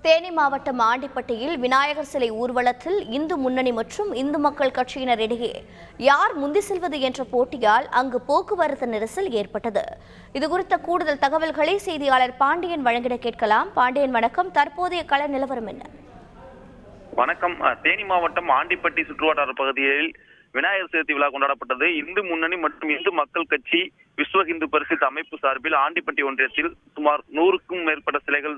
தேனி மாவட்டம் ஆண்டிப்பட்டியில் விநாயகர் சிலை ஊர்வலத்தில் இந்து முன்னணி மற்றும் இந்து மக்கள் கட்சியினர் இடையே யார் முந்தி செல்வது என்ற போட்டியால் அங்கு போக்குவரத்து நெரிசல் ஏற்பட்டது. இதுகுறித்த கூடுதல் தகவல்களை செய்தியாளர் பாண்டியன் வழங்கிட கேட்கலாம். பாண்டியன் வணக்கம். தற்போதைய கள நிலவரம் என்ன? வணக்கம். தேனி மாவட்டம் ஆண்டிப்பட்டி சுற்றுவட்டார பகுதியில் விநாயகர் சதுர்த்தி விழா கொண்டாடப்பட்டது. இந்து முன்னணி மற்றும் இந்து மக்கள் கட்சி விஸ்வ இந்து பரிசுத்த அமைப்பு சார்பில் ஆண்டிப்பட்டி ஒன்றியத்தில் சுமார் 100க்கும் மேற்பட்ட சிலைகள்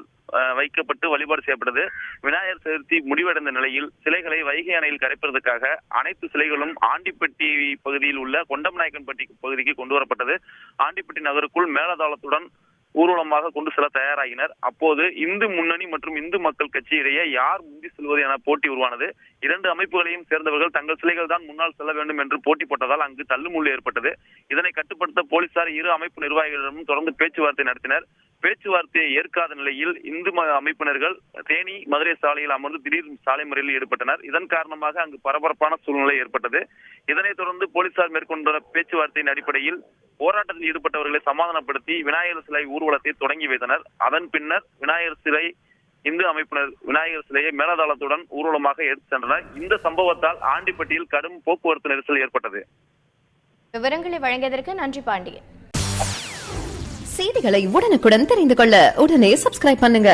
வைக்கப்பட்டு வழிபாடு செய்யப்பட்டது. விநாயகர் சதுர்த்தி முடிவடைந்த நிலையில் சிலைகளை வைகை அணையில் கரைப்பதற்காக அனைத்து சிலைகளும் ஆண்டிப்பட்டி பகுதியில் உள்ள கொண்டமநாயக்கன்பட்டி பகுதிக்கு கொண்டு வரப்பட்டது. ஆண்டிப்பட்டி நகருக்குள் மேலதாளத்துடன் ஊர்வலமாக கொண்டு செல்ல தயாராகினர். அப்போது இந்து முன்னணி மற்றும் இந்து மக்கள் கட்சி இடையே யார் முந்தி செல்வது என போட்டி உருவானது. இரண்டு அமைப்புகளையும் சேர்ந்தவர்கள் தங்கள் சிலைகள் தான் முன்னால் செல்ல வேண்டும் என்று போட்டி போட்டதால் அங்கு தள்ளுமுள்ளு ஏற்பட்டது. இதனை கட்டுப்படுத்த போலீசார் இரு அமைப்பு நிர்வாகிகளிடமும் தொடர்ந்து பேச்சுவார்த்தை நடத்தினர். பேச்சுவார்த்தையை ஏற்காத நிலையில் இந்து அமைப்பினர்கள் தேனி மதுரை சாலையில் அமர்ந்து திடீர் சாலை மறியலில் ஈடுபட்டனர். இதன் காரணமாக அங்கு பரபரப்பான சூழ்நிலை ஏற்பட்டது. இதனைத் தொடர்ந்து போலீசார் மேற்கொண்ட பேச்சுவார்த்தையின் அடிப்படையில் போராட்டத்தில் ஈடுபட்டவர்களை சமாதானப்படுத்தி விநாயகர் சிலை ஊர்வலத்தை தொடங்கி வைத்தனர். அதன் பின்னர் விநாயகர் சிலை இந்து அமைப்பினர் விநாயகர் சிலையை மேலதாளத்துடன் ஊர்வலமாக எடுத்து சென்றனர். இந்த சம்பவத்தால் ஆண்டிப்பட்டியில் கடும் போக்குவரத்து நெரிசல் ஏற்பட்டது. விவரங்களை வழங்கியதற்கு நன்றி பாண்டியன். செய்திகளை உடனுக்குடன் தெரிந்து கொள்ள உடனே சப்ஸ்கிரைப் பண்ணுங்க.